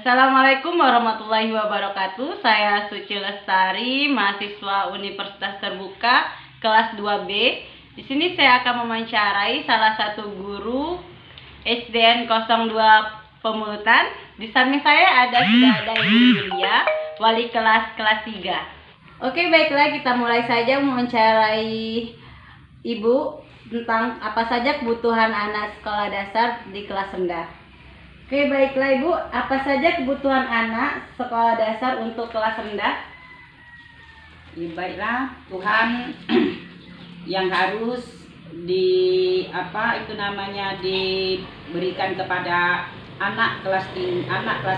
Assalamualaikum warahmatullahi wabarakatuh. Saya Suci Lestari, mahasiswa Universitas Terbuka kelas 2B. Di sini saya akan mewawancarai salah satu guru SDN 02 Pemulutan. Di samping saya sudah ada Ibu Yulia, wali kelas 3. Oke, baiklah, kita mulai saja mewawancarai Ibu tentang apa saja kebutuhan anak sekolah dasar di kelas rendah. Oke, baiklah Ibu, apa saja kebutuhan anak sekolah dasar untuk kelas rendah? Ya, baiklah, Tuhan yang harus diberikan kepada anak kelas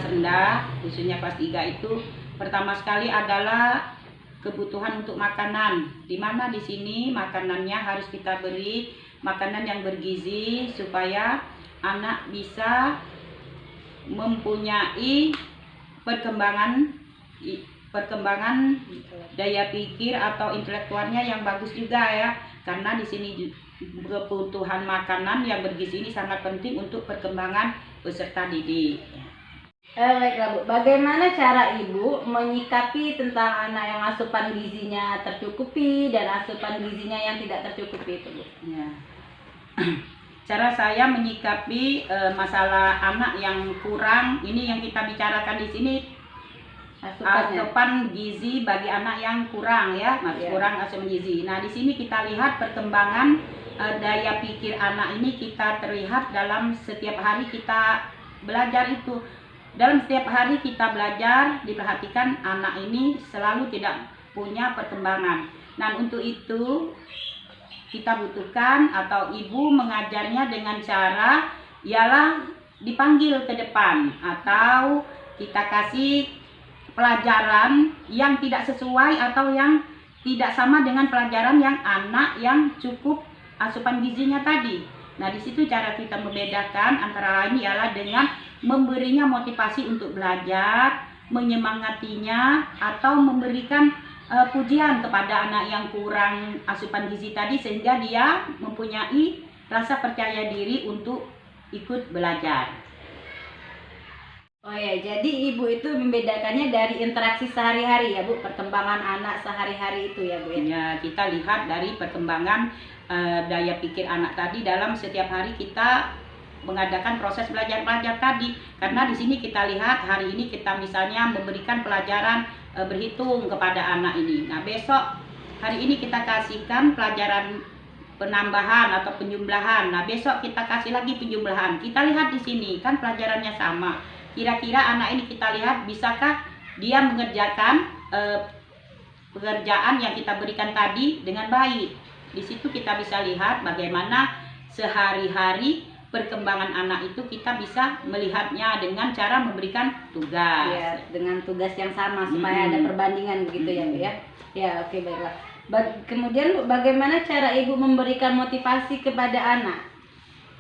rendah, khususnya kelas 3 itu pertama sekali adalah kebutuhan untuk makanan, di mana di sini makanannya harus kita beri makanan yang bergizi supaya anak bisa mempunyai perkembangan daya pikir atau intelektualnya yang bagus juga ya, karena di sini kebutuhan makanan yang bergizi ini sangat penting untuk perkembangan peserta didik. Baiklah Bu, bagaimana cara Ibu menyikapi tentang anak yang asupan gizinya tercukupi dan asupan gizinya yang tidak tercukupi itu Bu? Ya. Cara saya menyikapi masalah anak yang kurang, ini yang kita bicarakan di sini, asupan gizi bagi anak yang kurang ya, kurang asupan gizi. Nah, di sini kita lihat perkembangan daya pikir anak ini kita terlihat dalam setiap hari kita belajar itu. Dalam setiap hari kita belajar, diperhatikan anak ini selalu tidak punya perkembangan. Nah, untuk itu kita butuhkan atau ibu mengajarnya dengan cara ialah dipanggil ke depan atau kita kasih pelajaran yang tidak sesuai atau yang tidak sama dengan pelajaran yang anak yang cukup asupan gizinya tadi. Nah, di situ cara kita membedakan antara lain ialah dengan memberinya motivasi untuk belajar, menyemangatinya atau memberikan pujian kepada anak yang kurang asupan gizi tadi sehingga dia mempunyai rasa percaya diri untuk ikut belajar. Oh ya, jadi Ibu itu membedakannya dari interaksi sehari-hari ya Bu, perkembangan anak sehari-hari itu ya Bu ya? Ya, kita lihat dari perkembangan daya pikir anak tadi dalam setiap hari kita mengadakan proses belajar tadi, karena di sini kita lihat hari ini kita misalnya memberikan pelajaran berhitung kepada anak ini. Nah, besok hari ini kita kasihkan pelajaran penambahan atau penjumlahan. Nah, besok kita kasih lagi penjumlahan. Kita lihat di sini kan pelajarannya sama. Kira-kira anak ini kita lihat bisakah dia mengerjakan pekerjaan yang kita berikan tadi dengan baik. Di situ kita bisa lihat bagaimana sehari-hari perkembangan anak itu kita bisa melihatnya dengan cara memberikan tugas. Ya, dengan tugas yang sama supaya ada perbandingan begitu ya Bu ya. Ya, oke, baiklah. Kemudian Bu, bagaimana cara Ibu memberikan motivasi kepada anak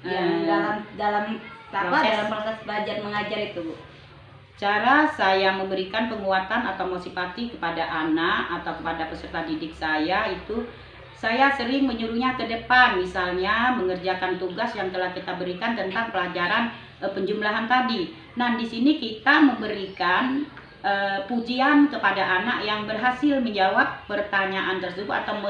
yang dalam proses belajar mengajar itu Bu? Cara saya memberikan penguatan atau motivasi kepada anak atau kepada peserta didik saya itu saya sering menyuruhnya ke depan, misalnya mengerjakan tugas yang telah kita berikan tentang pelajaran penjumlahan tadi. Nah, di sini kita memberikan pujian kepada anak yang berhasil menjawab pertanyaan tersebut atau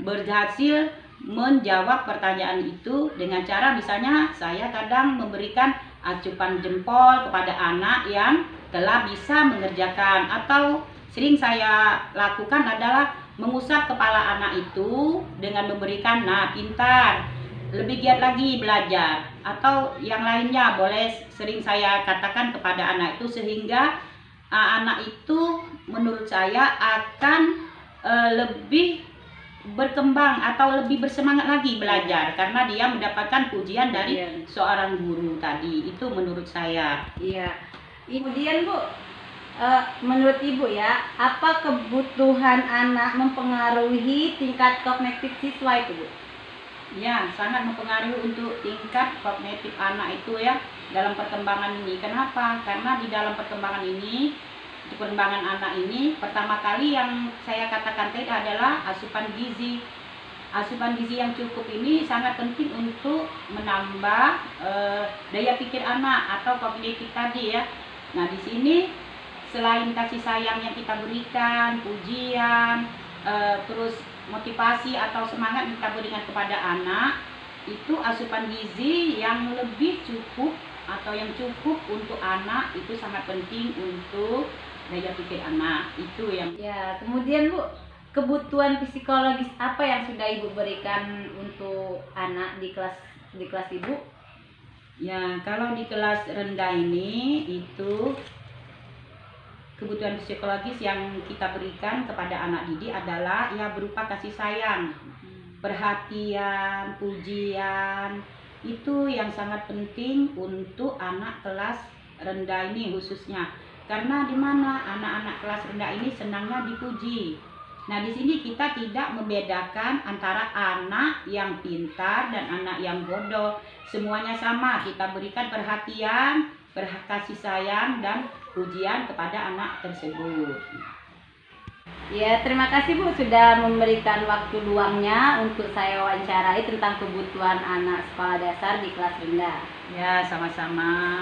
berhasil menjawab pertanyaan itu dengan cara misalnya saya kadang memberikan acupan jempol kepada anak yang telah bisa mengerjakan, atau sering saya lakukan adalah mengusap kepala anak itu dengan memberikan nah pintar, lebih giat lagi belajar, atau yang lainnya boleh sering saya katakan kepada anak itu sehingga anak itu menurut saya akan lebih berkembang atau lebih bersemangat lagi belajar karena dia mendapatkan pujian dari seorang guru tadi. Itu menurut saya. Iya. Kemudian Bu, menurut Ibu ya, apa kebutuhan anak mempengaruhi tingkat kognitif siswa itu Bu? Ya, sangat mempengaruhi untuk tingkat kognitif anak itu ya dalam perkembangan ini. Kenapa? Karena di dalam perkembangan ini, perkembangan anak ini, pertama kali yang saya katakan tadi adalah asupan gizi. Asupan gizi yang cukup ini sangat penting untuk menambah daya pikir anak atau kognitif tadi ya. Nah, di sini selain kasih sayang yang kita berikan, pujian, terus motivasi atau semangat yang kita berikan kepada anak, itu asupan gizi yang lebih cukup atau yang cukup untuk anak itu sangat penting untuk daya pikir anak. Itu yang Ya, kemudian Bu, kebutuhan psikologis apa yang sudah Ibu berikan untuk anak di kelas Ibu? ya, kalau di kelas rendah ini itu kebutuhan psikologis yang kita berikan kepada anak didik adalah ya berupa kasih sayang, perhatian, pujian. Itu yang sangat penting untuk anak kelas rendah ini khususnya. Karena di mana anak-anak kelas rendah ini senangnya dipuji. Nah, di sini kita tidak membedakan antara anak yang pintar dan anak yang bodoh. Semuanya sama, kita berikan perhatian, kasih sayang dan pujian kepada anak tersebut. Ya, terima kasih Bu sudah memberikan waktu luangnya untuk saya wawancarai tentang kebutuhan anak sekolah dasar di kelas rendah. Ya, sama-sama.